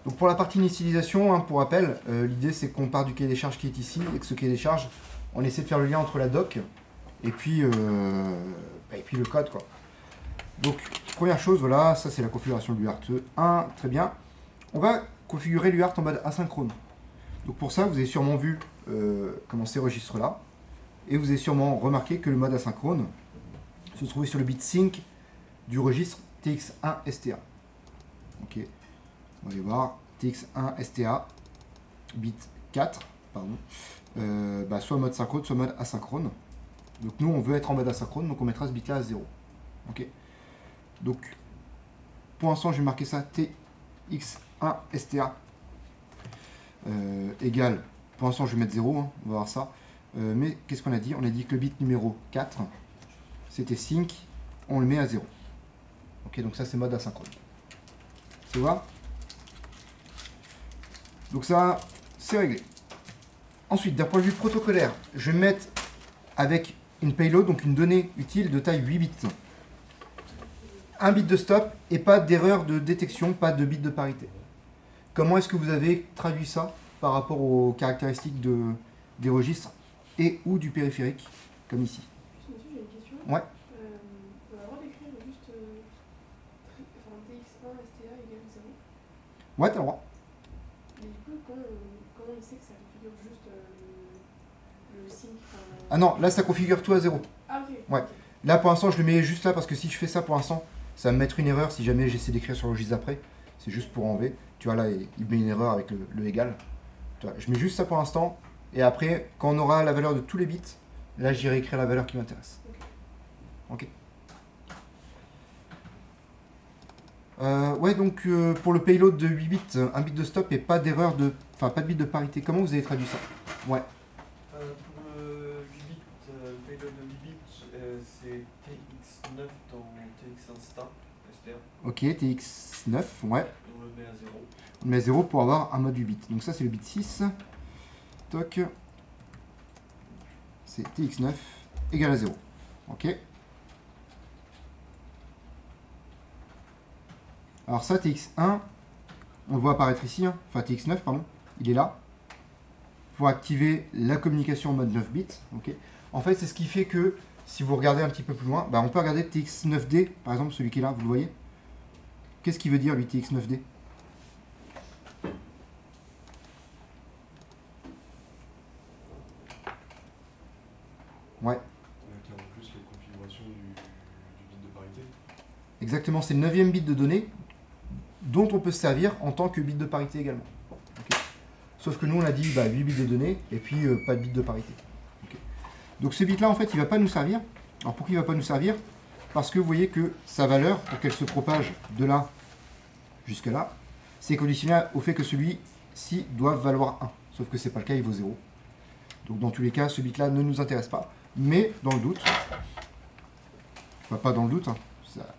Donc pour la partie initialisation, hein, pour rappel, l'idée c'est qu'on part du cahier des charges qui est ici, et que ce cahier des charges, on essaie de faire le lien entre la doc et puis le code, quoi. Donc première chose, voilà, ça c'est la configuration de l'UART 1, très bien. On va configurer l'UART en mode asynchrone. Donc pour ça, vous avez sûrement vu comment ces registres-là, et vous avez sûrement remarqué que le mode asynchrone se trouvait sur le bit sync du registre TX1 STA. Ok, on va aller voir TX1 STA, bit 4, pardon, soit mode synchrone, soit mode asynchrone. Donc nous, on veut être en mode asynchrone, donc on mettra ce bit-là à 0. Ok, donc pour l'instant, je vais marquer ça TX1 STA égale, pour l'instant, je vais mettre 0, hein, on va voir ça. Mais qu'est-ce qu'on a dit? On a dit que le bit numéro 4, c'était sync, on le met à 0. Ok, donc ça, c'est mode asynchrone. Tu vois? Donc ça, c'est réglé. Ensuite, d'un point de vue protocolaire, je vais mettre avec une payload, donc une donnée utile de taille 8 bits. Un bit de stop et pas d'erreur de détection, pas de bit de parité. Comment est-ce que vous avez traduit ça par rapport aux caractéristiques des registres et ou du périphérique, comme ici? Monsieur, j'ai une question. Ouais. On a le droit d'écrire juste TX1 STA égale 0. Ouais, t'as le droit. Mais du coup, comment il sait que ça configure juste le sync Ah non, là ça configure tout à 0. Ah ok. Ouais. Là pour l'instant je le mets juste là parce que si je fais ça pour l'instant, ça va me mettre une erreur si jamais j'essaie d'écrire sur le registre d'après. C'est juste pour enlever. Tu vois là, il met une erreur avec le égal. Tu vois, je mets juste ça pour l'instant. Et après, quand on aura la valeur de tous les bits, là j'irai écrire la valeur qui m'intéresse. Ok. Ouais, donc pour le payload de 8 bits, un bit de stop et pas d'erreur de. Enfin, pas de bit de parité. Comment vous avez traduit ça? Ouais. Pour le 8 bits, le payload de 8 bits, c'est TX9 dans TX1 STA. Ok, TX9, ouais. On le met à 0. On met à 0 pour avoir un mode 8 bits. Donc ça, c'est le bit 6. Toc. C'est TX9 égale à 0. Ok. Alors ça, TX1, on le voit apparaître ici, hein. Enfin TX9, pardon, il est là. Pour activer la communication en mode 9 bits. Okay. En fait, c'est ce qui fait que, si vous regardez un petit peu plus loin, on peut regarder TX9D, par exemple, celui qui est là, vous le voyez. Qu'est-ce qu'il veut dire, lui, TX9D? Ouais. En plus, les configurations du bit de parité. Exactement, c'est le 9e bit de données dont on peut se servir en tant que bit de parité également. Okay. Sauf que nous, on a dit 8 bits de données et puis pas de bit de parité. Okay. Donc ce bit-là, en fait, il ne va pas nous servir. Alors pourquoi il ne va pas nous servir? Parce que vous voyez que sa valeur, pour qu'elle se propage de là jusqu'à là, c'est conditionné au fait que celui-ci doit valoir 1. Sauf que ce n'est pas le cas, il vaut 0. Donc dans tous les cas, ce bit-là ne nous intéresse pas. Mais dans le doute, enfin pas dans le doute, hein,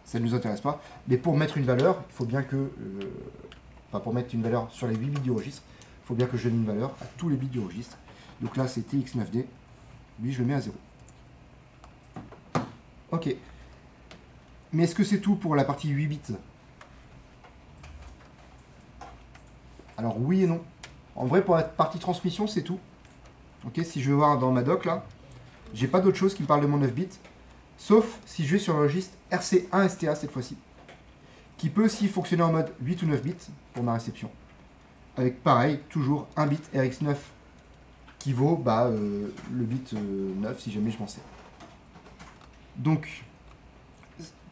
ça ne nous intéresse pas. Mais pour mettre une valeur, il faut bien que... pour mettre une valeur sur les 8 bits du registre, il faut bien que je donne une valeur à tous les bits du registre. Donc là, c'est TX9D. Lui, je le mets à 0. Ok. Mais est-ce que c'est tout pour la partie 8 bits? Alors oui et non. En vrai, pour la partie transmission, c'est tout. Ok, si je vais voir dans ma doc, là, j'ai pas d'autre chose qui me parle de mon 9 bits. Sauf si je vais sur le registre RC1 STA cette fois-ci. Qui peut aussi fonctionner en mode 8 ou 9 bits pour ma réception. Avec pareil, toujours un bit RX9 qui vaut le bit 9 si jamais je m'en sers. Donc,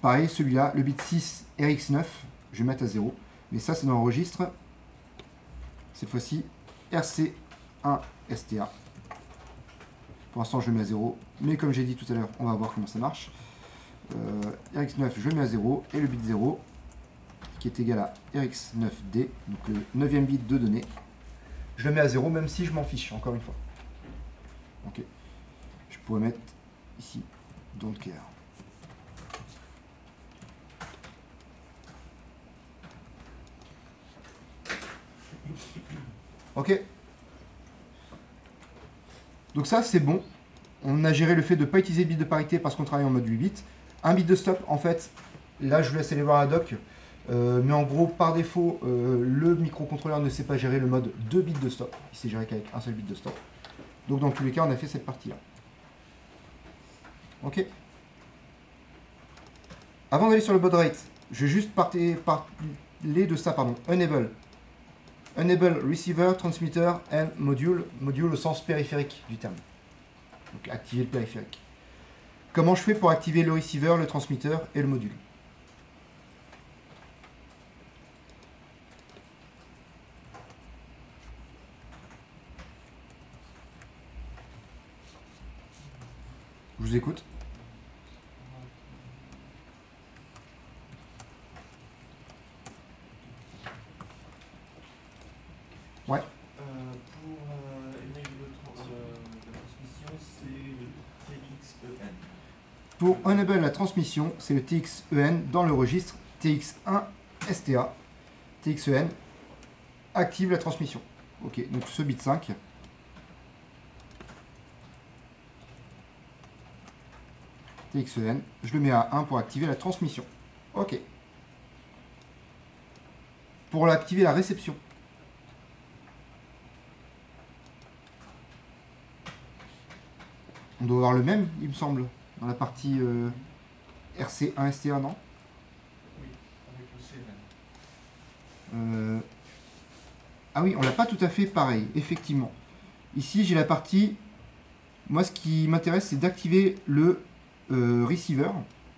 pareil, celui-là, le bit 6 RX9, je vais mettre à 0. Mais ça, c'est dans le registre. Cette fois-ci, RC1 STA. Pour l'instant, je le mets à 0. Mais comme j'ai dit tout à l'heure, on va voir comment ça marche. RX9, je le mets à 0. Et le bit 0, qui est égal à RX9D, donc le 9e bit de données, je le mets à 0, même si je m'en fiche, encore une fois. Ok. Je pourrais mettre ici, don't care. Ok. Donc ça, c'est bon. On a géré le fait de ne pas utiliser le bit de parité parce qu'on travaille en mode 8 bits. Un bit de stop, en fait, là, je vous laisse aller voir la doc. Mais en gros, par défaut, le microcontrôleur ne sait pas gérer le mode 2 bits de stop. Il sait gérer qu'avec un seul bit de stop. Donc dans tous les cas, on a fait cette partie-là. Ok. Avant d'aller sur le baud rate, je vais juste parler de ça, pardon. Enable. Enable receiver, transmitter and module. Module au sens périphérique du terme. Donc activer le périphérique. Comment je fais pour activer le receiver, le transmetteur et le module? Je vous écoute. Ouais. Pour enable la transmission, c'est le TXEN. Pour enable la transmission, c'est le TXEN dans le registre TX1 STA. TXEN active la transmission. Ok, donc ce bit 5. TXEN, je le mets à 1 pour activer la transmission. Ok. Pour activer la réception. On doit avoir le même, il me semble, dans la partie RC1 STA, non? Oui, avec le CN. Ah oui, on l'a pas tout à fait pareil, effectivement. Ici, j'ai la partie... Moi, ce qui m'intéresse, c'est d'activer le receiver.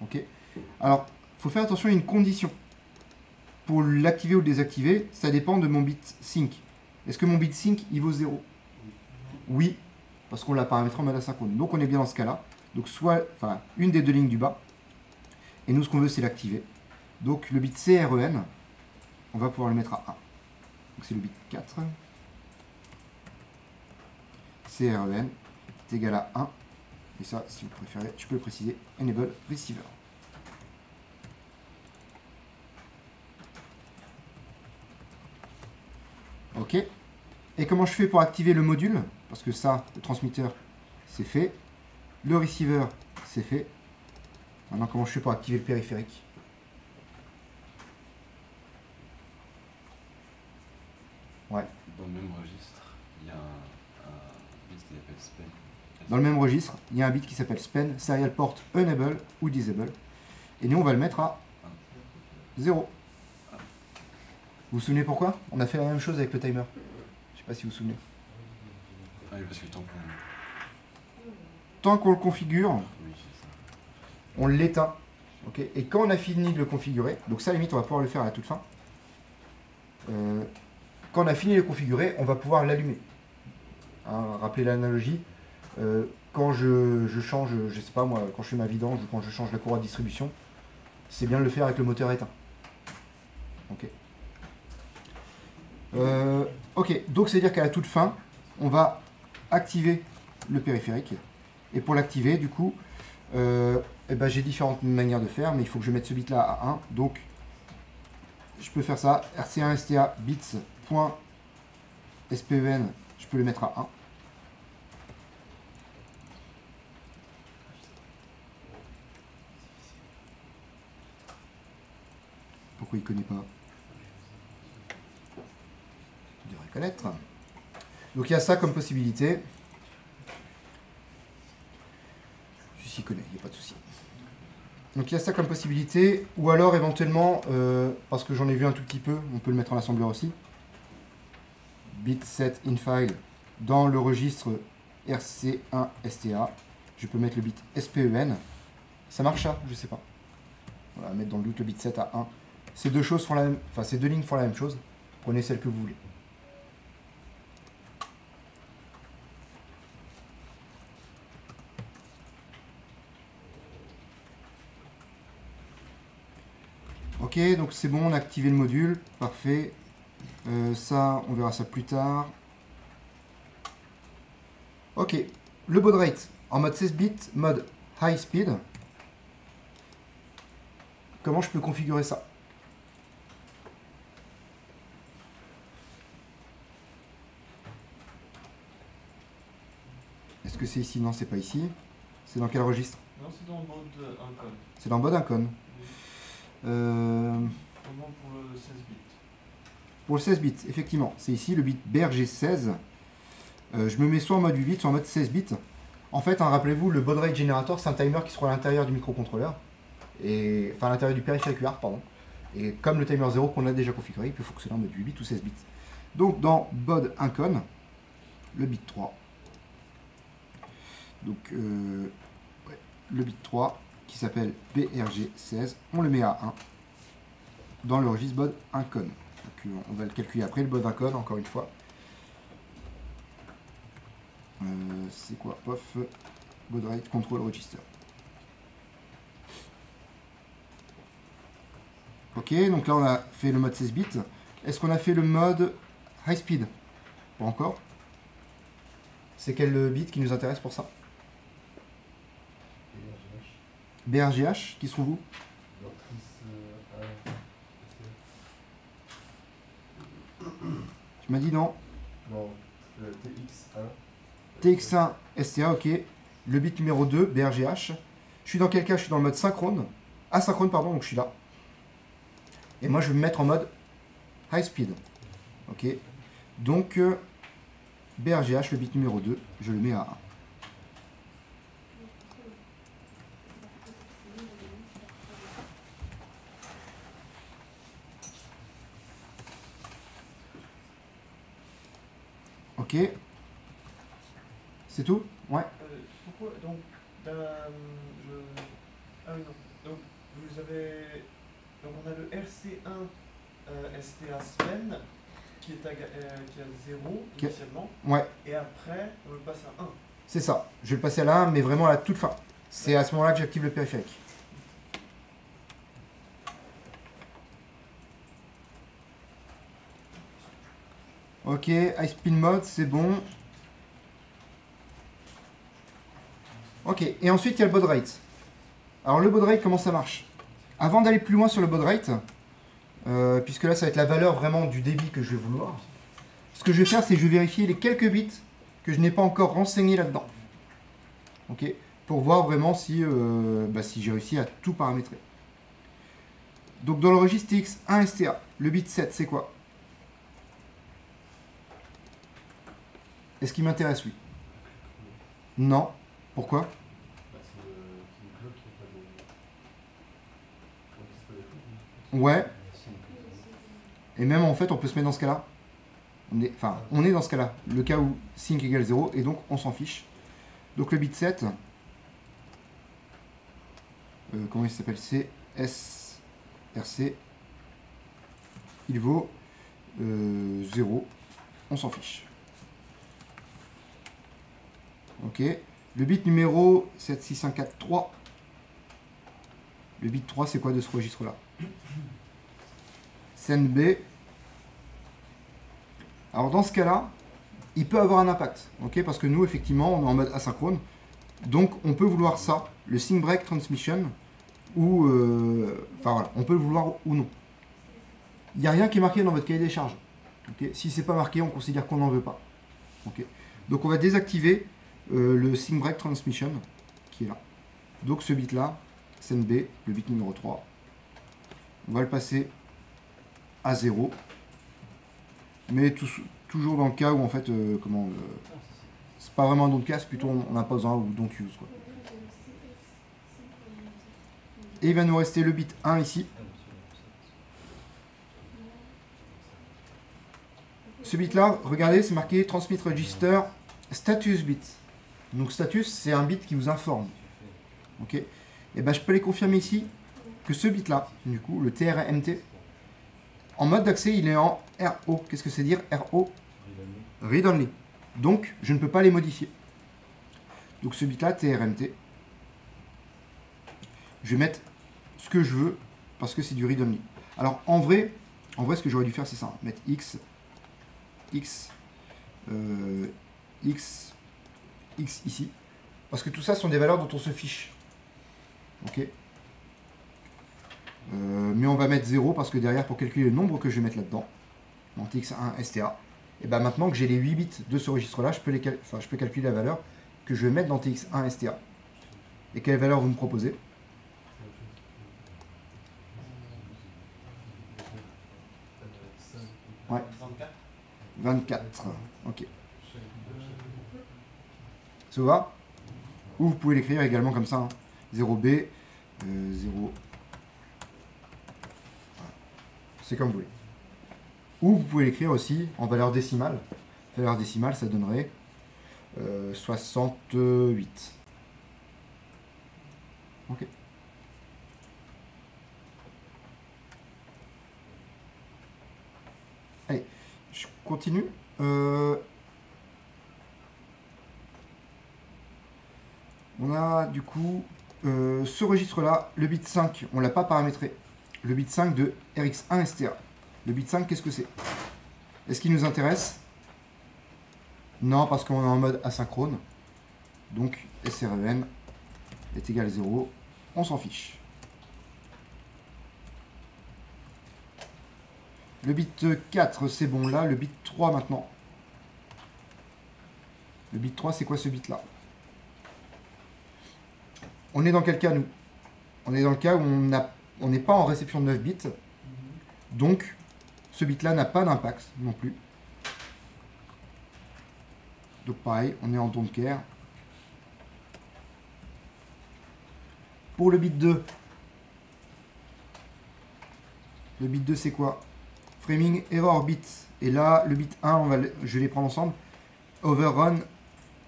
Ok. Alors, il faut faire attention à une condition. Pour l'activer ou le désactiver, ça dépend de mon bit sync. Est-ce que mon bit sync, il vaut 0? Oui, parce qu'on l'a paramétré en mode asynchrone. Donc, on est bien dans ce cas-là. Donc, soit, enfin, une des deux lignes du bas. Et nous, ce qu'on veut, c'est l'activer. Donc, le bit CREN, on va pouvoir le mettre à 1. Donc, c'est le bit 4. CREN est égal à 1. Et ça, si vous préférez, je peux le préciser, Enable Receiver. Ok. Et comment je fais pour activer le module? Parce que ça, le transmetteur, c'est fait. Le receiver, c'est fait. Maintenant, comment je fais pour activer le périphérique? Ouais. Dans le même registre, il y a un bit qui s'appelle span. Dans le même registre, il y a un bit qui s'appelle span, serial port enable ou disable. Et nous, on va le mettre à 0. Vous vous souvenez pourquoi? On a fait la même chose avec le timer. Je sais pas si vous vous souvenez. Ah oui, parce que tant qu'on... Tant qu'on le configure, Oui, c'est ça. on l'éteint. Okay, et quand on a fini de le configurer, donc ça, à la limite, on va pouvoir le faire à la toute fin. Quand on a fini de le configurer, on va pouvoir l'allumer. Hein, rappelez l'analogie. Quand je change, je sais pas moi, quand je fais ma vidange ou quand je change la courroie de distribution, c'est bien de le faire avec le moteur éteint. Ok. Ok, donc c'est-à-dire qu'à la toute fin, on va activer le périphérique. Et pour l'activer, du coup, eh ben, j'ai différentes manières de faire, mais il faut que je mette ce bit-là à 1. Donc, je peux faire ça. RC1 STA bits.SPEN, je peux le mettre à 1. Pourquoi il ne connaît pas? Il devrait connaître. Donc il y a ça comme possibilité. Je s'y connais, il n'y a pas de souci. Donc il y a ça comme possibilité, ou alors éventuellement, parce que j'en ai vu un tout petit peu, on peut le mettre en assembleur aussi. Bit set in file dans le registre RC1 STA. Je peux mettre le bit SPEN. Ça marche ça? Je sais pas. Voilà, mettre dans le doute le bit 7 à 1. Ces deux choses font la même, enfin ces deux lignes font la même chose. Prenez celle que vous voulez. Ok, donc c'est bon, on a activé le module, parfait. Ça, on verra ça plus tard. Ok, le baud rate en mode 16 bits, mode high speed. Comment je peux configurer ça? Est-ce que c'est ici? Non, c'est pas ici. C'est dans quel registre? Non, c'est dans le mode Incon. C'est dans baud incon. Oui. comment pour le 16 bits? Pour le 16 bits, effectivement, c'est ici le bit BRG16. Je me mets soit en mode 8 bits, soit en mode 16 bits. En fait, hein, rappelez-vous, le baud rate generator, c'est un timer qui sera à l'intérieur du microcontrôleur. Enfin, à l'intérieur du périphérique UART, pardon. Et comme le timer 0 qu'on a déjà configuré, il peut fonctionner en mode 8 bits ou 16 bits. Donc, dans baud incon, le bit 3. Donc, ouais, le bit 3, qui s'appelle BRG16, on le met à 1 dans le registre baud incon. Donc, on va le calculer après, le baud incon, encore une fois. C'est quoi? Pof, baud rate control register. Ok, donc là on a fait le mode 16 bits. Est-ce qu'on a fait le mode high speed? Pas encore. C'est quel bit qui nous intéresse pour ça? BRGH, qui se trouve où? Tu m'as dit non? Non, TX1. TX1 STA, ok. Le bit numéro 2, BRGH. Je suis dans quel cas? Je suis dans le mode synchrone. Asynchrone, pardon, donc je suis là. Et moi, je vais me mettre en mode high speed. Ok. Donc, BRGH, le bit numéro 2, je le mets à 1. Ok. C'est tout? Ouais. Pourquoi donc Ah oui, non. Donc vous avez. Donc on a le RC1 STA Sven qui est à 0 initialement. Ouais. Et après on le passe à 1. C'est ça. Je vais le passer à la 1, mais vraiment à la toute fin. C'est à ce moment-là que j'active le périphérique. Ok, high speed mode, c'est bon. Ok, et ensuite il y a le baud rate. Alors le baud rate, comment ça marche? Avant d'aller plus loin sur le baud rate, puisque là ça va être la valeur vraiment du débit que je vais vouloir, ce que je vais faire, c'est que je vais vérifier les quelques bits que je n'ai pas encore renseignés là-dedans. Ok, pour voir vraiment si, si j'ai réussi à tout paramétrer. Donc dans le registre TX1 STA, le bit 7, c'est quoi? Est-ce qu'il m'intéresse, lui? Non. Pourquoi? Ouais. Et même en fait, on peut se mettre dans ce cas-là. On est dans ce cas-là. Le cas où sync égale 0, et donc on s'en fiche. Donc le bit 7, comment il s'appelle? CSRC, il vaut 0. On s'en fiche. Ok. Le bit numéro 76143. Le bit 3, c'est quoi de ce registre-là? SendB. Alors dans ce cas-là, il peut avoir un impact. Ok, parce que nous, effectivement, on est en mode asynchrone. Donc on peut vouloir ça, le sync break transmission, ou... Enfin voilà, on peut le vouloir ou non. Il n'y a rien qui est marqué dans votre cahier des charges. Okay, si c'est pas marqué, on considère qu'on n'en veut pas. Okay. Donc on va désactiver le sync break transmission qui est là. Donc ce bit là, SendB, le bit numéro 3, on va le passer à 0. Mais toujours dans le cas où en fait, c'est pas vraiment un don't cast, plutôt on impose un ou don't use quoi. Et il va nous rester le bit 1 ici. Ce bit là, regardez, c'est marqué transmit register status bit. Donc status, c'est un bit qui vous informe. Ok. Et ben je peux les confirmer ici que ce bit là, du coup, le TRMT, en mode d'accès, il est en RO. Qu'est-ce que c'est dire RO? Read only. Donc, je ne peux pas les modifier. Donc ce bit là, TRMT, je vais mettre ce que je veux parce que c'est du read only. Alors en vrai, ce que j'aurais dû faire, c'est ça. Mettre X, X ici. Parce que tout ça sont des valeurs dont on se fiche. Ok. Mais on va mettre 0 parce que derrière, pour calculer le nombre que je vais mettre là-dedans, dans TX1 STA, et bien maintenant que j'ai les 8 bits de ce registre-là, je peux calculer la valeur que je vais mettre dans TX1 STA. Et quelle valeur vous me proposez? Ouais. 24. 24. Ok. Ça va? Ou vous pouvez l'écrire également comme ça. Hein. 0B, 0. Voilà. C'est comme vous voulez. Ou vous pouvez l'écrire aussi en valeur décimale. Valeur décimale, ça donnerait 68. Ok. Allez, je continue. On a du coup ce registre-là, le bit 5, on ne l'a pas paramétré. Le bit 5 de RX1 STA. Le bit 5, qu'est-ce que c'est? Est-ce qu'il nous intéresse? Non, parce qu'on est en mode asynchrone. Donc SREN est égal à 0. On s'en fiche. Le bit 4, c'est bon là. Le bit 3 maintenant. Le bit 3, c'est quoi ce bit-là? On est dans quel cas, nous? On est dans le cas où on n'est pas en réception de 9 bits. Donc, ce bit-là n'a pas d'impact non plus. Donc pareil, on est en don't care. Pour le bit 2, le bit 2 c'est quoi? Framing error bit. Et là, le bit 1, je vais les prendre ensemble. Overrun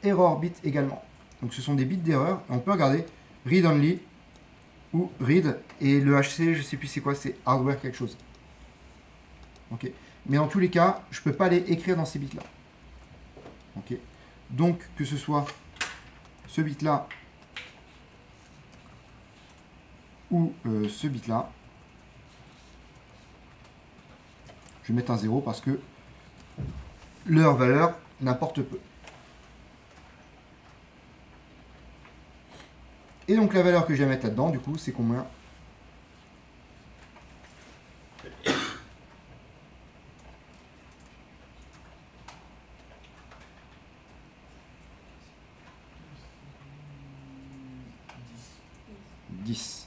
error bit également. Donc ce sont des bits d'erreur. Et on peut regarder read only ou read. Et le HC, je sais plus c'est quoi, c'est hardware quelque chose. Ok. Mais dans tous les cas, je ne peux pas les écrire dans ces bits-là. Ok. Donc, que ce soit ce bit-là ou ce bit-là, je vais mettre un 0 parce que leur valeur n'importe peu. Et donc, la valeur que je vais mettre là-dedans, du coup, c'est combien ?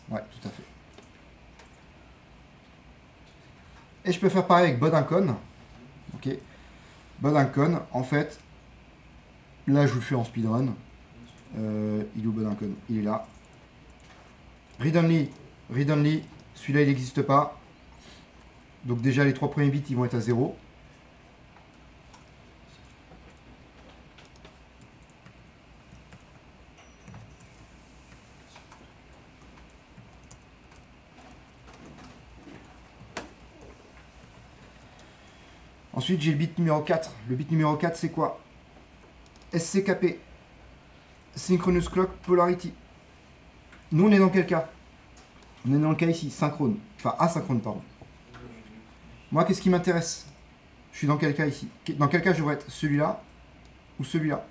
Ouais, tout à fait. Et je peux faire pareil avec Bodincon. Ok. Bodincon, en fait, là je vous le fais en speedrun. Il est où Bodincon? Il est là. Read only, celui-là il n'existe pas. Donc déjà les 3 premiers bits ils vont être à 0. Ensuite, j'ai le bit numéro 4. Le bit numéro 4, c'est quoi? SCKP. Synchronous Clock Polarity. Nous, on est dans quel cas? On est dans le cas ici, synchrone. Enfin, asynchrone, pardon. Moi, qu'est-ce qui m'intéresse? Je suis dans quel cas ici? Dans quel cas je devrais être? Celui-là ou celui-là?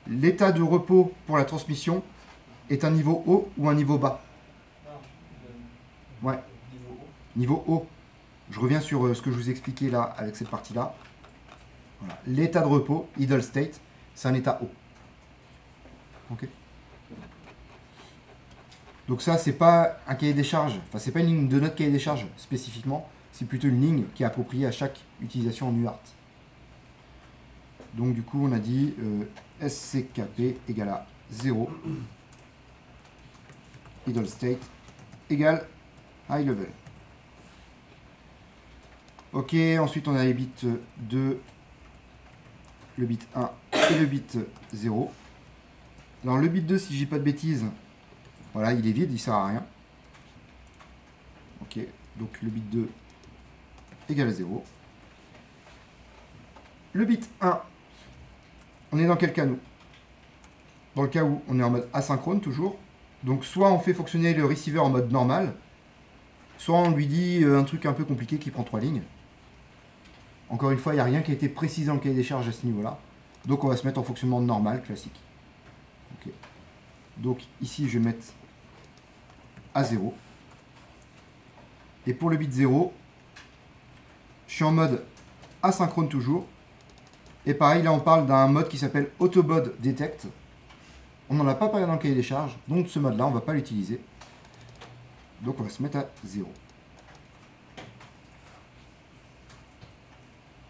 L'état de repos pour la transmission est un niveau haut ou un niveau bas? Ouais. Niveau haut. Je reviens sur ce que je vous expliquais là, avec cette partie-là. Voilà. L'état de repos, idle state, c'est un état haut. Ok. Donc ça, c'est pas un cahier des charges, enfin, c'est pas une ligne de notre cahier des charges spécifiquement, c'est plutôt une ligne qui est appropriée à chaque utilisation en UART. Donc du coup, on a dit SCKP égale à 0, idle state égale high level. Ok, ensuite on a les bits 2, le bit 1 et le bit 0. Alors le bit 2, si je dis pas de bêtises, voilà, il est vide, il sert à rien. Ok, donc le bit 2 égale à 0. Le bit 1, on est dans quel cas nous? Dans le cas où on est en mode asynchrone toujours. Donc soit on fait fonctionner le receiver en mode normal, soit on lui dit un truc un peu compliqué qui prend 3 lignes. Encore une fois, il n'y a rien qui a été précisé dans le cahier des charges à ce niveau-là. Donc on va se mettre en fonctionnement normal, classique. Okay. Donc ici, je vais mettre à 0. Et pour le bit 0, je suis en mode asynchrone toujours. Et pareil, là on parle d'un mode qui s'appelle Autobod Detect. On n'en a pas parlé dans le cahier des charges, donc ce mode-là, on ne va pas l'utiliser. Donc on va se mettre à 0.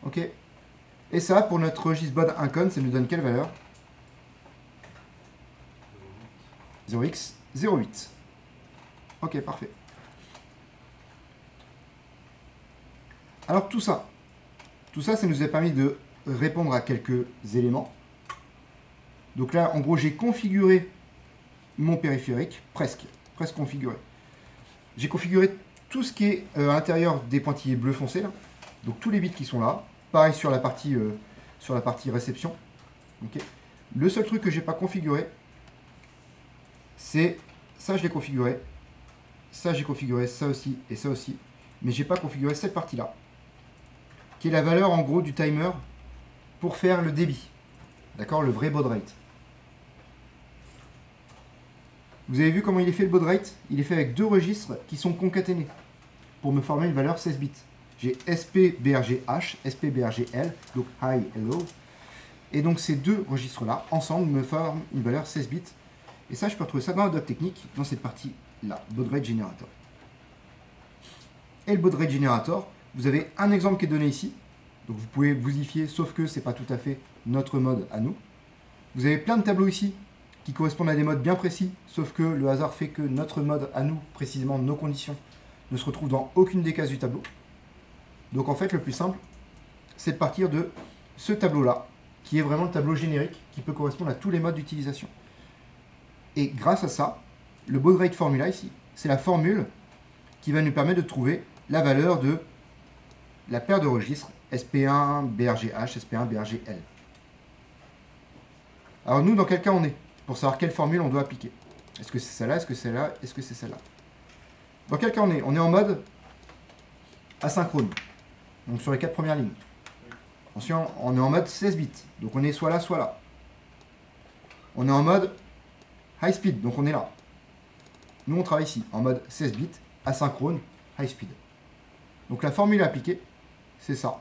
Ok. Et ça, pour notre registre bod incon, ça nous donne quelle valeur? 0x 0,8. Ok, parfait. Alors tout ça, ça nous a permis de répondre à quelques éléments. Donc là, en gros, j'ai configuré mon périphérique, presque configuré. J'ai configuré tout ce qui est à l'intérieur des pointillés bleu foncé, là. Donc tous les bits qui sont là. Pareil sur la partie réception. Okay. Le seul truc que j'ai pas configuré, c'est ça, je l'ai configuré. Ça, j'ai configuré ça aussi et ça aussi. Mais j'ai pas configuré cette partie-là, qui est la valeur en gros du timer pour faire le débit. D'accord, le vrai baud rate. Vous avez vu comment il est fait le baud rate? Il est fait avec deux registres qui sont concaténés pour me former une valeur 16 bits. J'ai SPBRGH, SPBRGL, donc high et low. Et donc ces deux registres-là, ensemble, me forment une valeur 16 bits. Et ça, je peux retrouver ça dans la doc technique, dans cette partie-là, baud rate generator. Et le baud rate generator, vous avez un exemple qui est donné ici. Donc vous pouvez vous y fier, sauf que ce n'est pas tout à fait notre mode à nous. Vous avez plein de tableaux ici qui correspondent à des modes bien précis, sauf que le hasard fait que notre mode à nous, précisément nos conditions, ne se retrouve dans aucune des cases du tableau. Donc en fait, le plus simple, c'est de partir de ce tableau-là, qui est vraiment le tableau générique, qui peut correspondre à tous les modes d'utilisation. Et grâce à ça, le baud rate formula ici, c'est la formule qui va nous permettre de trouver la valeur de la paire de registres SP1 BRGH, SP1 BRGL. Alors nous, dans quel cas on est? Pour savoir quelle formule on doit appliquer. Est-ce que c'est celle-là? Est-ce que c'est celle-là? Est-ce que c'est celle-là? Dans quel cas on est? On est en mode asynchrone. Donc sur les 4 premières lignes. Ensuite, on est en mode 16 bits. Donc on est soit là, soit là. On est en mode high speed. Donc on est là. Nous, on travaille ici, en mode 16 bits, asynchrone, high speed. Donc la formule appliquée, c'est ça.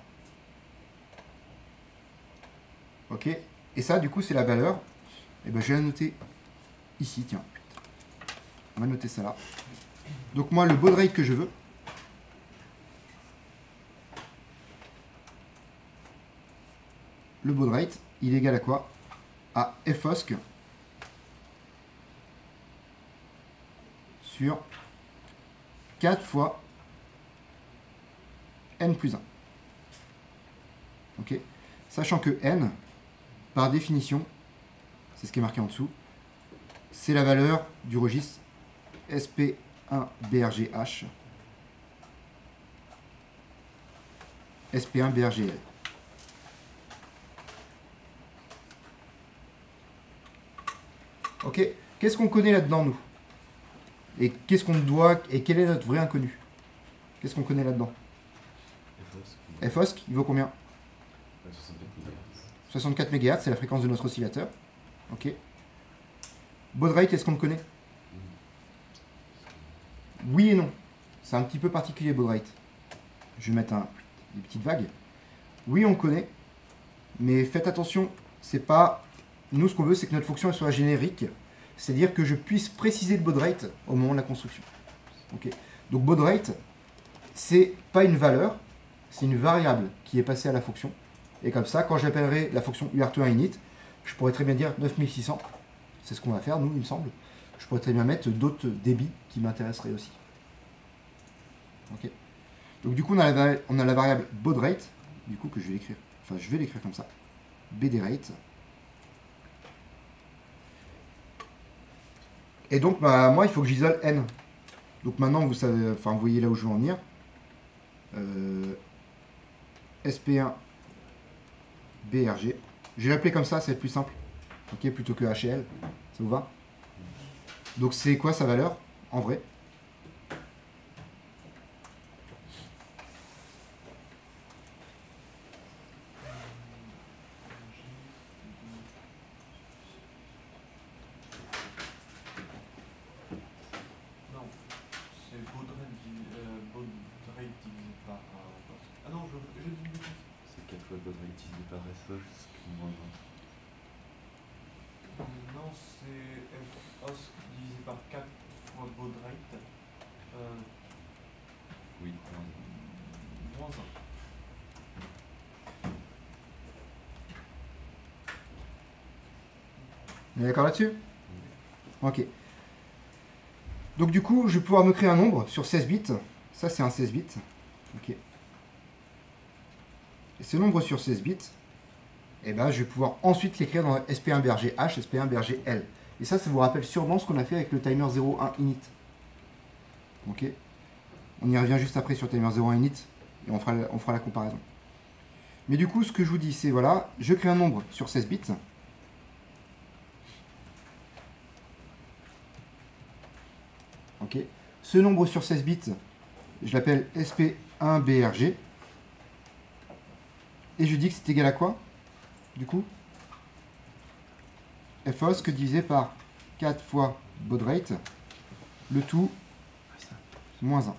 Ok. Et ça, du coup, c'est la valeur. Et ben, je vais la noter ici, tiens. On va noter ça là. Donc moi, le baud rate que je veux, le baud rate, il est égal à quoi? À FOSC sur 4 fois n plus 1. Ok. Sachant que n, par définition, c'est ce qui est marqué en dessous, c'est la valeur du registre SP1BRGH, SP1BRGL. Ok, qu'est-ce qu'on connaît là-dedans, nous? Et qu'est-ce qu'on doit, et quel est notre vrai inconnu? Qu'est-ce qu'on connaît là-dedans? FOSC, il vaut combien? 64 MHz, c'est la fréquence de notre oscillateur. Ok. Baud rate, est-ce qu'on le connaît? Oui et non. C'est un petit peu particulier, baud rate. Je vais mettre des petites vagues. Oui, on le connaît. Mais faites attention, c'est pas... Nous, ce qu'on veut, c'est que notre fonction elle soit générique. C'est-à-dire que je puisse préciser le baud rate au moment de la construction. Ok. Donc baud rate, c'est pas une valeur, c'est une variable qui est passée à la fonction. Et comme ça, quand j'appellerai la fonction UR21 init, je pourrais très bien dire 9600. C'est ce qu'on va faire, nous, il me semble. Je pourrais très bien mettre d'autres débits qui m'intéresseraient aussi. Ok. Donc du coup, on a la variable baud rate, du coup, que je vais l'écrire. Enfin, je vais l'écrire comme ça. BD rate. Et donc, bah, moi, il faut que j'isole n. Donc maintenant, vous savez, enfin, vous voyez là où je veux en venir. SP1 BRG. Je vais l'appeler comme ça, c'est plus simple. Ok, plutôt que HL. Ça vous va? Donc c'est quoi sa valeur en vrai? Non, c'est baud rate divisé par... Ah non, je dis une bêtise. C'est 4 fois baud rate divisé par FOSC moins 20. Non, c'est FOSC divisé par 4 fois baud rate. Oui, Moins 1. On est d'accord là-dessus? Ok. Donc du coup, je vais pouvoir me créer un nombre sur 16 bits. Ça, c'est un 16 bits. Ok. Et ce nombre sur 16 bits, eh ben, je vais pouvoir ensuite l'écrire dans SP1BRG H, SP1BRG L. Et ça vous rappelle sûrement ce qu'on a fait avec le timer 01 init. Ok. On y revient juste après sur timer 01 init et on fera la comparaison. Mais du coup, ce que je vous dis, c'est voilà, je crée un nombre sur 16 bits. Ok. Ce nombre sur 16 bits, je l'appelle SP1BRG. Et je dis que c'est égal à quoi? Du coup, FOSC divisé par 4 fois baud rate, le tout moins 1.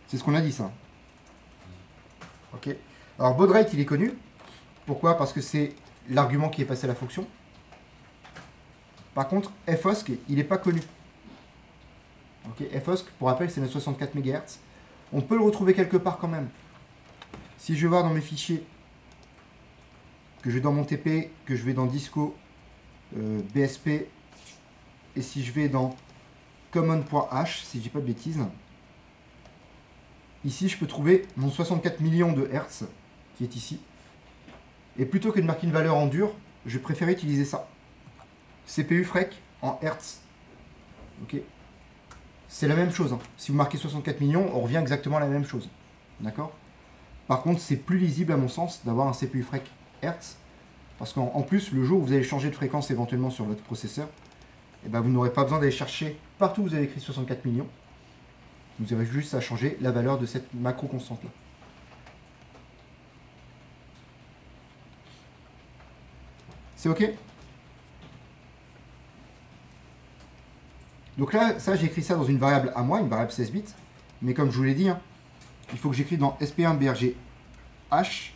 C'est ce qu'on a dit, ça. Ok. Alors, baud rate, il est connu. Pourquoi? Parce que c'est l'argument qui est passé à la fonction. Par contre, FOSC, il n'est pas connu. Ok. FOSC, pour rappel, c'est notre 64 MHz. On peut le retrouver quelque part quand même. Si je vais voir dans mes fichiers, que je vais dans mon TP, que je vais dans Disco, BSP, et si je vais dans common.h, si je dis pas de bêtises, ici je peux trouver mon 64 millions de Hertz, qui est ici. Et plutôt que de marquer une valeur en dur, je préfère utiliser ça. CPU frec en Hertz. Ok. C'est la même chose. Hein. Si vous marquez 64 millions, on revient exactement à la même chose. D'accord? Par contre, c'est plus lisible à mon sens d'avoir un CPU frec Hertz. Parce qu'en plus, le jour où vous allez changer de fréquence éventuellement sur votre processeur, eh ben, vous n'aurez pas besoin d'aller chercher partout où vous avez écrit 64 millions. Vous aurez juste à changer la valeur de cette macro constante là. C'est OK? Donc là, ça, j'ai écrit ça dans une variable à moi, une variable 16 bits. Mais comme je vous l'ai dit, hein, il faut que j'écrive dans SP1BRG H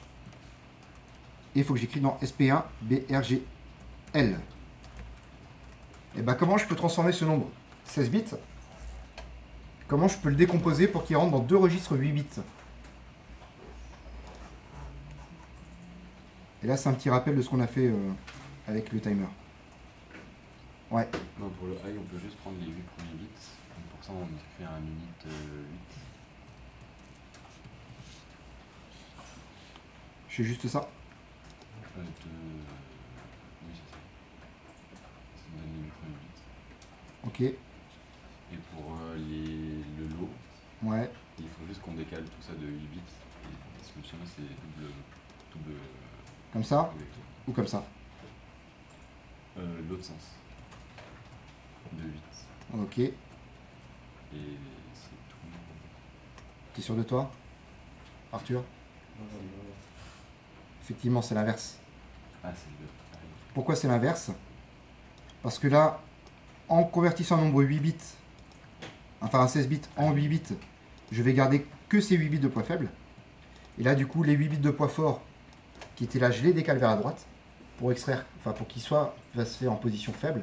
et il faut que j'écrive dans SP1BRG L. Et bien comment je peux transformer ce nombre 16 bits? Comment je peux le décomposer pour qu'il rentre dans deux registres 8 bits? Et là c'est un petit rappel de ce qu'on a fait avec le timer. Ouais. Non, pour le high, on peut juste prendre les 8 premiers bits. Donc pour ça, on écrit un unit 8. Je fais juste ça. Oui, c'est ça. Ça me donne les 8 premiers bits. Ok. Et pour le lot, Ouais. il faut juste qu'on décale tout ça de 8 bits. Et la solution, c'est double Comme ça vecteur. ou comme ça? L'autre sens. De 8. Ok. Et c'est tout. T'es sûr de toi, Arthur? Effectivement, c'est l'inverse. Ah, c'est le. Pourquoi c'est l'inverse? Parce que là, en convertissant un nombre 8 bits, enfin un 16 bits en 8 bits, je vais garder que ces 8 bits de poids faible. Et là, du coup, les 8 bits de poids fort qui étaient là, je les décale vers la droite pour extraire, enfin pour qu'ils soient placés en position faible.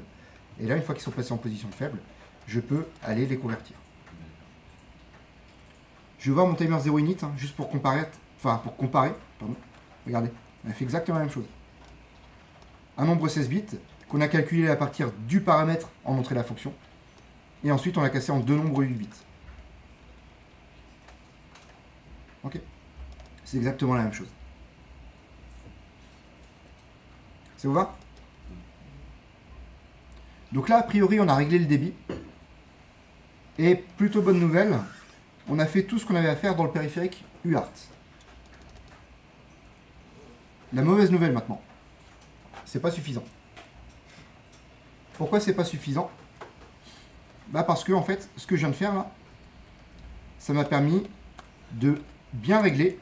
Et là, une fois qu'ils sont placés en position faible, je peux aller les convertir. Je vais voir mon timer 0 init, hein, juste pour comparer, pardon. Regardez, on a fait exactement la même chose. Un nombre 16 bits qu'on a calculé à partir du paramètre en entrée de la fonction. Et ensuite, on l'a cassé en deux nombres 8 bits. Ok. C'est exactement la même chose. Ça vous va? Donc là, a priori, on a réglé le débit. Et plutôt bonne nouvelle, on a fait tout ce qu'on avait à faire dans le périphérique UART. La mauvaise nouvelle maintenant, c'est pas suffisant. Pourquoi c'est pas suffisant? Bah parce que en fait, ce que je viens de faire là, ça m'a permis de bien régler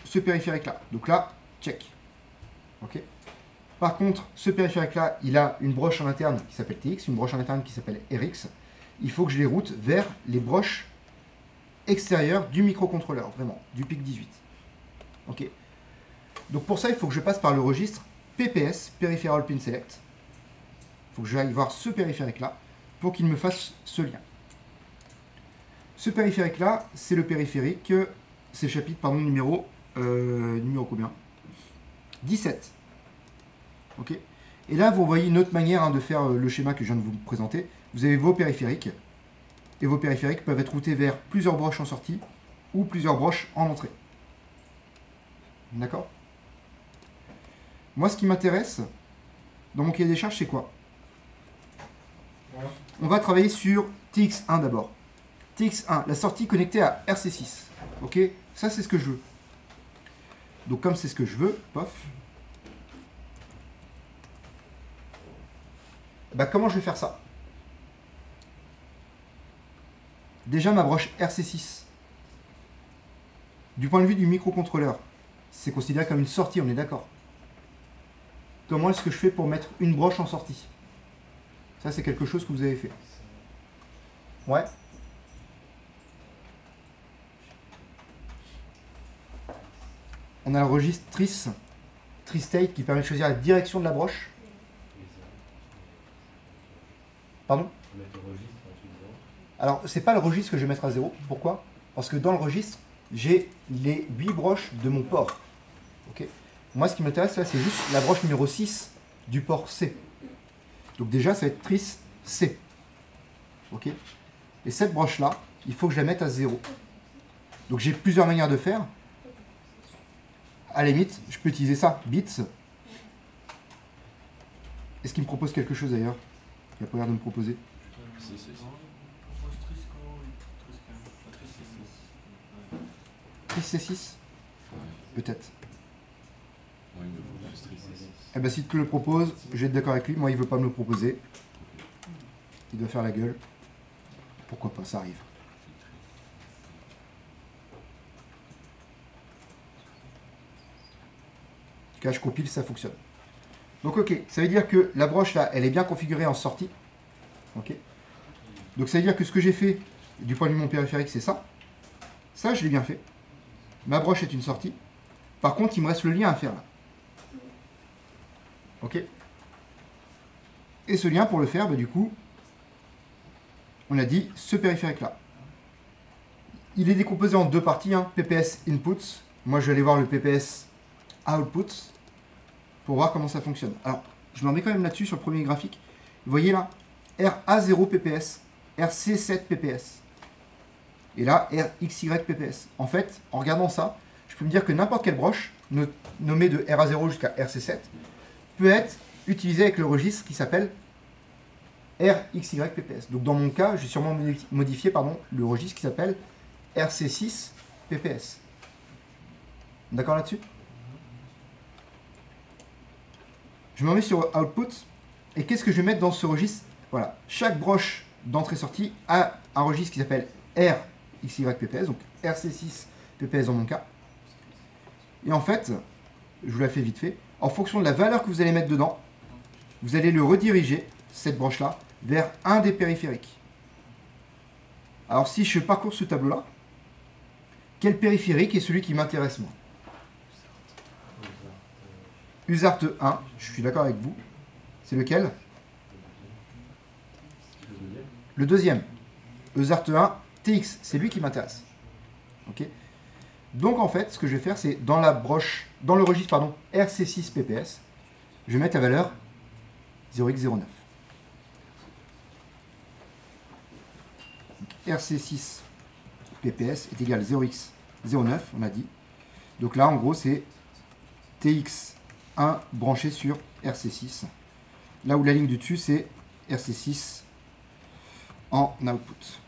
ce périphérique là. Donc là, check. Ok. Par contre, ce périphérique là, il a une broche en interne qui s'appelle TX, une broche en interne qui s'appelle RX. Il faut que je les route vers les broches extérieures du microcontrôleur, vraiment, du PIC 18. Ok. Donc pour ça, il faut que je passe par le registre PPS, Peripheral Pin Select. Il faut que j'aille voir ce périphérique-là pour qu'il me fasse ce lien. Ce périphérique-là, c'est le périphérique, c'est le chapitre, pardon, numéro combien? 17. Ok. Et là, vous voyez une autre manière hein, de faire le schéma que je viens de vous présenter. Vous avez vos périphériques. Et vos périphériques peuvent être routés vers plusieurs broches en sortie ou plusieurs broches en entrée. D'accord? Moi, ce qui m'intéresse dans mon cahier des charges, c'est quoi? On va travailler sur TX1 d'abord. TX1, la sortie connectée à RC6. Ok? Ça, c'est ce que je veux. Donc, comme c'est ce que je veux, pof. Bah, comment je vais faire ça? Déjà, ma broche RC6, du point de vue du microcontrôleur, c'est considéré comme une sortie, on est d'accord? Comment est-ce que je fais pour mettre une broche en sortie? Ça, c'est quelque chose que vous avez fait. Ouais. On a le registre TriState qui permet de choisir la direction de la broche. Pardon? Alors, c'est pas le registre que je vais mettre à 0. Pourquoi? Parce que dans le registre, j'ai les 8 broches de mon port. Ok. Moi, ce qui m'intéresse là, c'est juste la broche numéro 6 du port C. Donc déjà, ça va être tris C. Ok. Et cette broche-là, il faut que je la mette à 0. Donc j'ai plusieurs manières de faire. À la limite, je peux utiliser ça, bits. Est-ce qu'il me propose quelque chose d'ailleurs? Il n'a pas l'air de me proposer. Tris C6? Peut-être. Eh ben, s'il te le propose, je vais être d'accord avec lui. Moi, il veut pas me le proposer. Il doit faire la gueule. Pourquoi pas, ça arrive. En tout cas, je compile, ça fonctionne. Donc, ok, ça veut dire que la broche, là, elle est bien configurée en sortie. Ok. Donc, ça veut dire que ce que j'ai fait, du point de vue de mon périphérique, c'est ça. Ça, je l'ai bien fait. Ma broche est une sortie. Par contre, il me reste le lien à faire là. Ok. Et ce lien, pour le faire, bah, du coup, on a dit ce périphérique-là. Il est décomposé en deux parties, hein, PPS inputs. Moi, je vais aller voir le PPS outputs pour voir comment ça fonctionne. Alors, je m'en mets quand même là-dessus sur le premier graphique. Vous voyez là, RA0 PPS, RC7 PPS. Et là, RXY PPS. En fait, en regardant ça, je peux me dire que n'importe quelle broche, nommée de RA0 jusqu'à RC7, peut être utilisée avec le registre qui s'appelle RXY PPS. Donc dans mon cas, j'ai sûrement modifié le registre qui s'appelle RC6 PPS. D'accord là-dessus? Je me remets sur Output. Et qu'est-ce que je vais mettre dans ce registre? Voilà. Chaque broche d'entrée-sortie a un registre qui s'appelle RXY PPS, donc RC6 PPS dans mon cas. Et en fait, je vous la fais vite fait, en fonction de la valeur que vous allez mettre dedans, vous allez le rediriger, cette broche-là, vers un des périphériques. Alors si je parcours ce tableau-là, quel périphérique est celui qui m'intéresse moi? USART 1, je suis d'accord avec vous. C'est lequel? Le deuxième. USART 1, TX, c'est lui qui m'intéresse. Ok. Donc en fait, ce que je vais faire, c'est dans le registre RC6 PPS, je vais mettre la valeur 0x09. RC6 PPS est égal à 0x09, on a dit. Donc là, en gros, c'est TX1 branché sur RC6. Là où la ligne du dessus, c'est RC6 en output.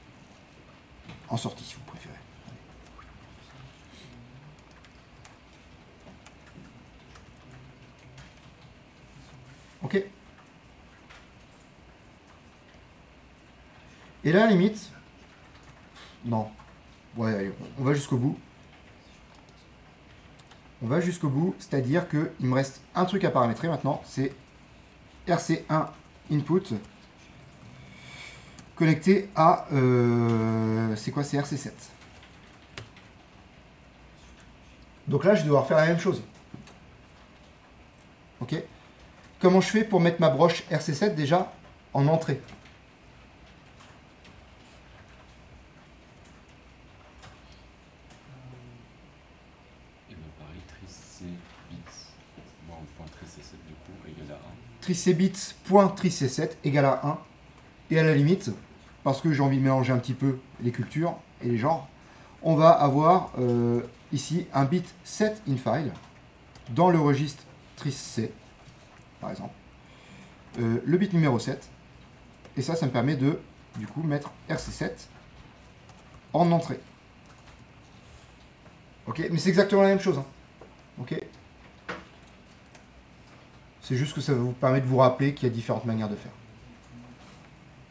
En sortie, si vous préférez. Ok. Et là, à la limite, non. Ouais, allez, on va jusqu'au bout. On va jusqu'au bout, c'est-à-dire qu'il me reste un truc à paramétrer maintenant, c'est RC1 input connecté à... c'est quoi? C'est RC7. Donc là, je vais devoir faire la même chose. Ok. Comment je fais pour mettre ma broche RC7 déjà en entrée? Et bien pareil, tris C bits. Bon, .tricc7 du coup égale à 1. tricebits.tricc7 égale à 1. Et à la limite, parce que j'ai envie de mélanger un petit peu les cultures et les genres, on va avoir ici un bit set in file dans le registre tricc, par exemple. Le bit numéro 7. Et ça me permet de, du coup, mettre RC7 en entrée. Ok, mais c'est exactement la même chose. Hein. Ok. C'est juste que ça vous permet de vous rappeler qu'il y a différentes manières de faire.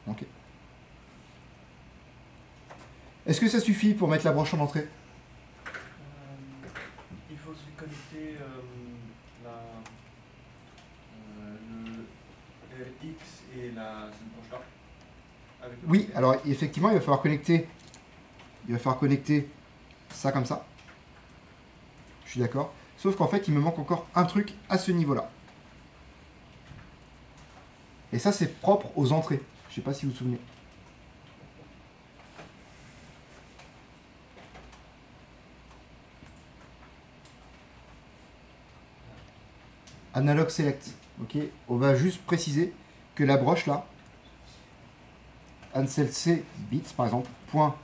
Ok. Est-ce que ça suffit pour mettre la broche en entrée? Il faut aussi connecter le X et cette broche-là. Oui, alors effectivement, il va falloir connecter ça comme ça. Je suis d'accord. Sauf qu'en fait, il me manque encore un truc à ce niveau-là. Et ça, c'est propre aux entrées. Je ne sais pas si vous vous souvenez. Analog select. Ok. On va juste préciser que la broche là, Ansel C bits par exemple, point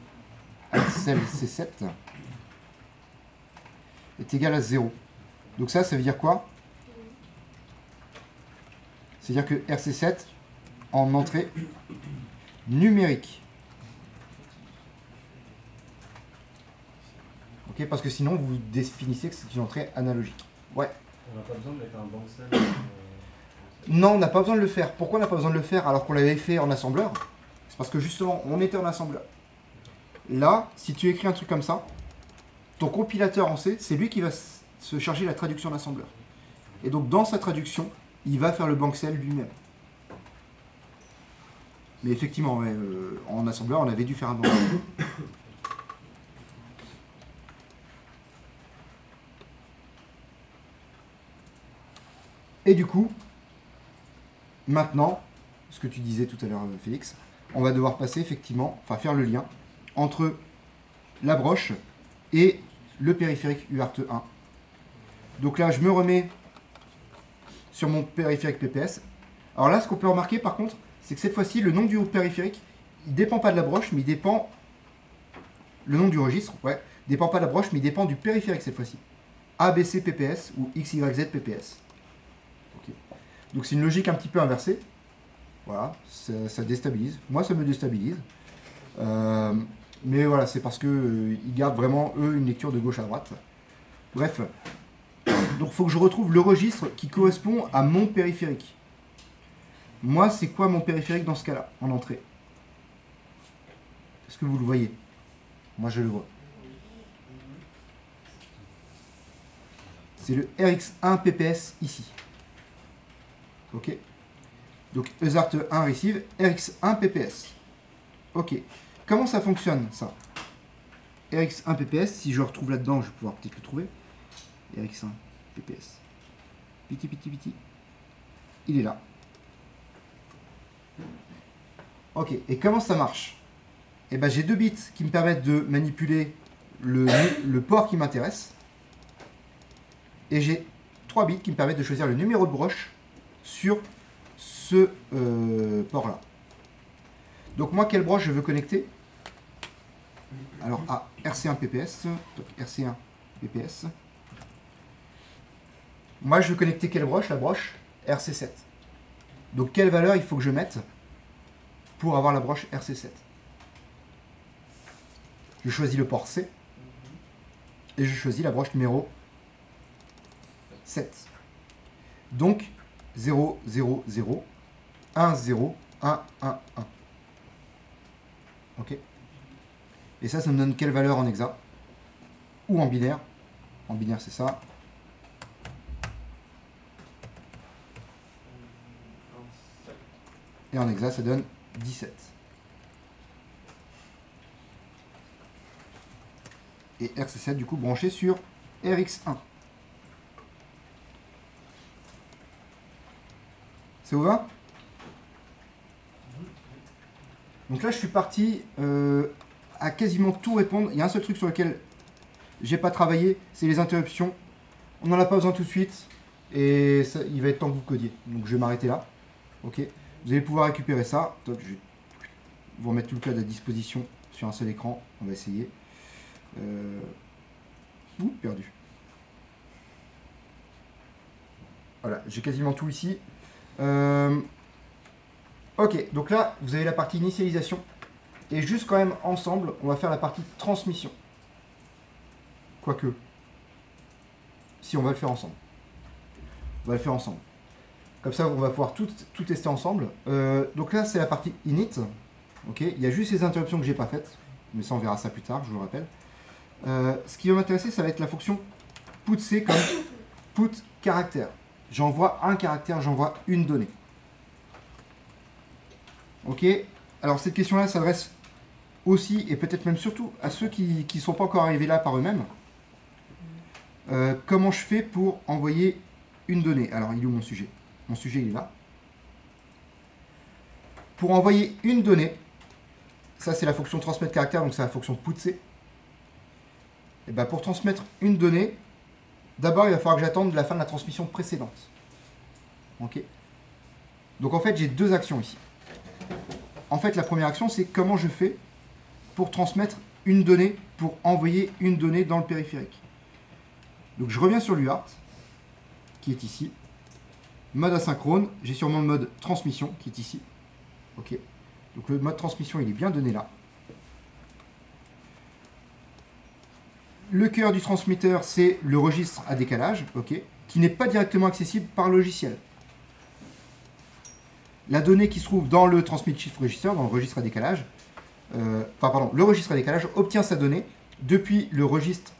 Ansel C7 est égal à 0. Donc ça veut dire quoi? C'est-à-dire que RC7 en entrée numérique. Ok, parce que sinon vous définissez que c'est une entrée analogique. Ouais. On n'a pas besoin de mettre un bancel. Non, on n'a pas besoin de le faire. Pourquoi on n'a pas besoin de le faire alors qu'on l'avait fait en assembleur? C'est parce que justement, on était en assembleur. Là, si tu écris un truc comme ça, ton compilateur en C, c'est lui qui va se charger de la traduction en assembleur. Et donc, dans sa traduction, il va faire le bancel lui-même. Mais effectivement, ouais, en assembleur, on avait dû faire un bancel. Et du coup, maintenant, ce que tu disais tout à l'heure, Félix, on va devoir passer effectivement, enfin faire le lien entre la broche et le périphérique UART1. Donc là, je me remets sur mon périphérique PPS. Alors là, ce qu'on peut remarquer par contre, c'est que cette fois-ci, le nom du périphérique, il ne dépend pas de la broche, mais il dépend... Le nom du registre, ouais, dépend pas de la broche, mais il dépend du périphérique cette fois-ci. ABC PPS ou XYZ PPS. Okay. Donc c'est une logique un petit peu inversée. Voilà, ça déstabilise. Moi, ça me déstabilise. Mais voilà, c'est parce qu'ils gardent vraiment, eux, une lecture de gauche à droite. Bref. Donc, il faut que je retrouve le registre qui correspond à mon périphérique. Moi, c'est quoi mon périphérique dans ce cas-là, en entrée? Est-ce que vous le voyez? Moi, je le vois. C'est le RX1 PPS ici. Ok. Donc, ESART1 receive RX1 PPS. Ok. Comment ça fonctionne, ça? RX1 PPS, si je le retrouve là-dedans, je vais pouvoir peut-être le trouver. RX1 PPS. Piti, piti, piti. Il est là. Ok. Et comment ça marche? Eh ben, j'ai deux bits qui me permettent de manipuler le port qui m'intéresse. Et j'ai 3 bits qui me permettent de choisir le numéro de broche sur ce port-là. Donc moi, quelle broche je veux connecter? Alors, à RC1 PPS. RC1 PPS. Moi, je veux connecter quelle broche? La broche RC7. Donc, quelle valeur il faut que je mette pour avoir la broche RC7? Je choisis le port C. Et je choisis la broche numéro 7. Donc, 0, 0, 0, 1, 0, 1, 1, 1. Ok. Et ça me donne quelle valeur en hexa? Ou en binaire? En binaire, c'est ça. Et en hexa, ça donne 17. Et RC7, du coup, branché sur RX1. Ça vous va? Donc là, je suis parti à quasiment tout répondre. Il y a un seul truc sur lequel j'ai pas travaillé, c'est les interruptions. On n'en a pas besoin tout de suite. et ça, il va être temps que vous codiez. Donc je vais m'arrêter là. Ok. Vous allez pouvoir récupérer ça. Top, je vais vous remettre tout le code à disposition sur un seul écran. On va essayer. Perdu. Voilà, j'ai quasiment tout ici. Ok, donc là, vous avez la partie initialisation. Et juste quand même, ensemble, on va faire la partie transmission. Quoique. Si, on va le faire ensemble. On va le faire ensemble. Comme ça, on va pouvoir tout tester ensemble. Donc là, c'est la partie init. Ok, il y a juste les interruptions que j'ai pas faites. Mais ça, on verra ça plus tard, je vous le rappelle. Ce qui va m'intéresser, ça va être la fonction putC comme put caractère. J'envoie un caractère, j'envoie une donnée. Ok, alors cette question-là s'adresse aussi, et peut-être même surtout, à ceux qui ne sont pas encore arrivés là par eux-mêmes. Comment je fais pour envoyer une donnée? Alors, il est où mon sujet? Mon sujet, il est là. Pour envoyer une donnée, ça c'est la fonction transmettre caractère, donc c'est la fonction putC. Et ben pour transmettre une donnée, d'abord il va falloir que j'attende la fin de la transmission précédente. Ok. Donc en fait j'ai deux actions ici. En fait la première action c'est comment je fais pour transmettre une donnée, pour envoyer une donnée dans le périphérique. Donc je reviens sur l'UART, qui est ici. Mode asynchrone, j'ai sûrement le mode transmission, qui est ici. Ok. Donc le mode transmission il est bien donné là. Le cœur du transmetteur, c'est le registre à décalage, ok, qui n'est pas directement accessible par le logiciel. La donnée qui se trouve dans le transmit shift register, dans le registre à décalage, le registre à décalage obtient sa donnée depuis le registre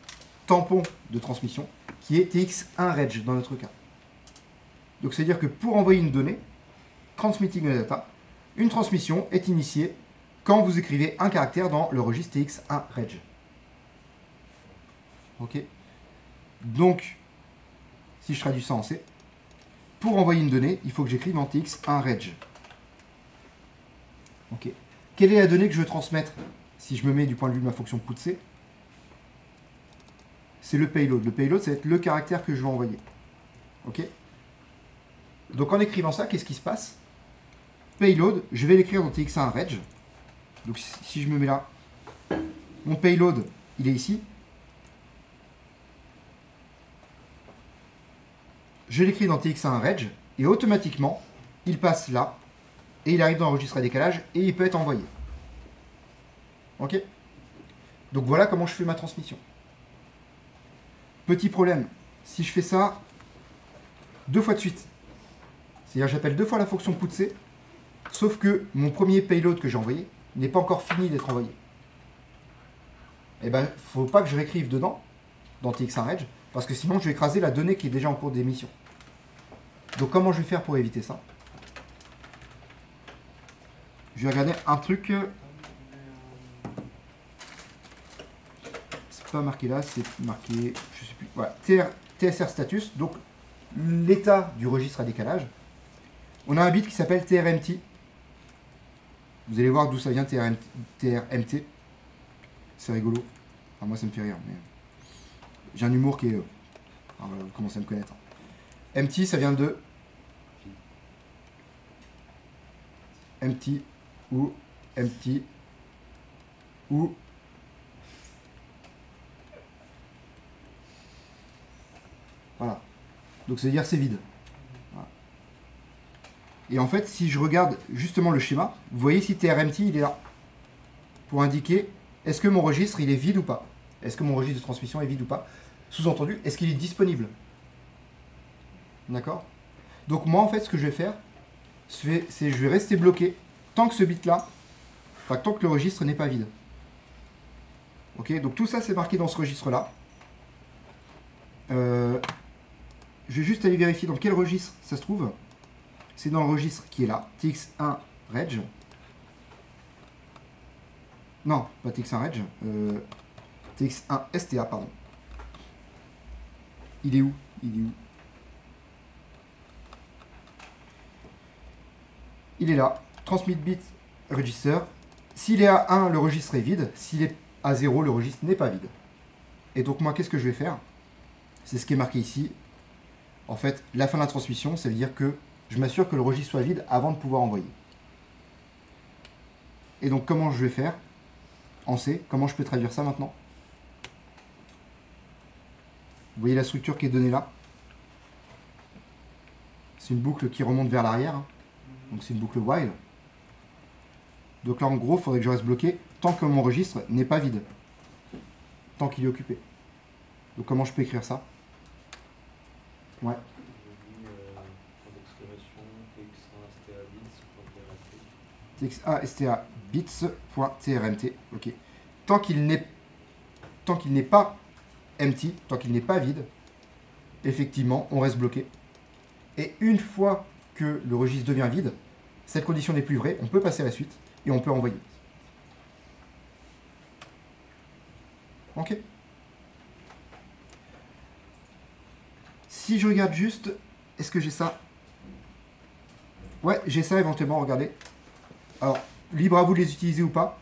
tampon de transmission, qui est TX1Reg dans notre cas. Donc c'est-à-dire que pour envoyer une donnée, transmitting a data, une transmission est initiée quand vous écrivez un caractère dans le registre TX1Reg. Ok. Donc, si je traduis ça en C, pour envoyer une donnée, il faut que j'écrive en TX1Reg. Ok. Quelle est la donnée que je veux transmettre si je me mets du point de vue de ma fonction putC? C'est le payload. Le payload, ça va être le caractère que je veux envoyer. Ok. Donc en écrivant ça, qu'est-ce qui se passe? Payload, je vais l'écrire dans TX1Reg. Donc si je me mets là, mon payload, il est ici. Je l'écris dans TX1Reg et automatiquement, il passe là et il arrive dans le registre à décalage et il peut être envoyé. Ok? Donc voilà comment je fais ma transmission. Petit problème, si je fais ça deux fois de suite, c'est-à-dire j'appelle deux fois la fonction putC, sauf que mon premier payload que j'ai envoyé n'est pas encore fini d'être envoyé. Eh ben, il ne faut pas que je réécrive dedans, dans TX1Reg, parce que sinon je vais écraser la donnée qui est déjà en cours d'émission. Donc comment je vais faire pour éviter ça? Je vais regarder un truc. C'est pas marqué là, c'est marqué, je sais plus. Voilà, TSR status, donc l'état du registre à décalage. On a un bit qui s'appelle TRMT. Vous allez voir d'où ça vient TRMT. C'est rigolo. Enfin, moi ça me fait rire. Mais j'ai un humour qui est... vous commencez à me connaître. MT, ça vient de... MT ou MT ou... Voilà. Donc ça veut dire c'est vide. Voilà. Et en fait, si je regarde justement le schéma, vous voyez si TRMT, il est là. Pour indiquer, est-ce que mon registre, il est vide ou pas? Est-ce que mon registre de transmission est vide ou pas? Sous-entendu, est-ce qu'il est disponible? D'accord? Donc moi, en fait, ce que je vais faire, c'est je vais rester bloqué tant que ce bit-là, enfin, tant que le registre n'est pas vide. Ok? Donc tout ça, c'est marqué dans ce registre-là. Je vais juste aller vérifier dans quel registre ça se trouve. C'est dans le registre qui est là, TX1Reg. Non, pas TX1Reg. TX1STA, pardon. Il est où? Il est où? Il est là. Transmit bit register. S'il est à 1, le registre est vide. S'il est à 0, le registre n'est pas vide. Et donc moi, qu'est-ce que je vais faire? C'est ce qui est marqué ici. En fait, la fin de la transmission, ça veut dire que je m'assure que le registre soit vide avant de pouvoir envoyer. Et donc, comment je vais faire en C? Comment je peux traduire ça maintenant? Vous voyez la structure qui est donnée là? C'est une boucle qui remonte vers l'arrière. Hein. Donc, c'est une boucle while. Donc là, en gros, il faudrait que je reste bloqué tant que mon registre n'est pas vide. Tant qu'il est occupé. Donc, comment je peux écrire ça? Ouais. XA bits.trmt. Ok. Tant qu'il n'est pas empty, tant qu'il n'est pas vide, effectivement, on reste bloqué. Et une fois que le registre devient vide, cette condition n'est plus vraie, on peut passer à la suite et on peut envoyer. Ok. Si je regarde juste, est-ce que j'ai ça? Ouais, j'ai ça éventuellement, regardez. Alors, libre à vous de les utiliser ou pas,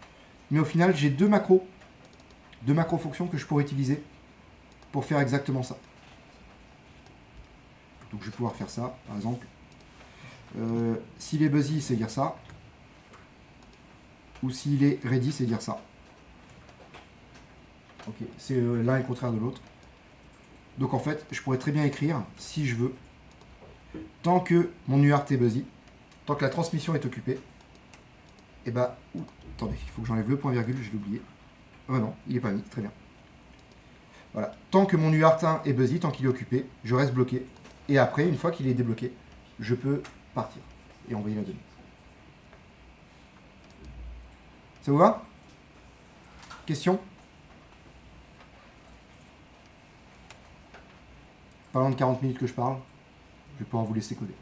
mais au final, j'ai deux macros fonctions que je pourrais utiliser pour faire exactement ça. Donc, je vais pouvoir faire ça, par exemple. S'il est busy, c'est dire ça. Ou s'il est ready, c'est dire ça. Ok, c'est l'un et le contraire de l'autre. Donc, en fait, je pourrais très bien écrire, si je veux, tant que mon UART est busy, tant que la transmission est occupée, et bah, attendez, il faut que j'enlève le point virgule, je l'ai oublié. Oh non, il n'est pas mis, très bien. Voilà, tant que mon UART1 est busy, tant qu'il est occupé, je reste bloqué. Et après, une fois qu'il est débloqué, je peux partir et envoyer la donnée. Ça vous va? Question? Pendant de 40 minutes que je parle, je vais pouvoir vous laisser coder.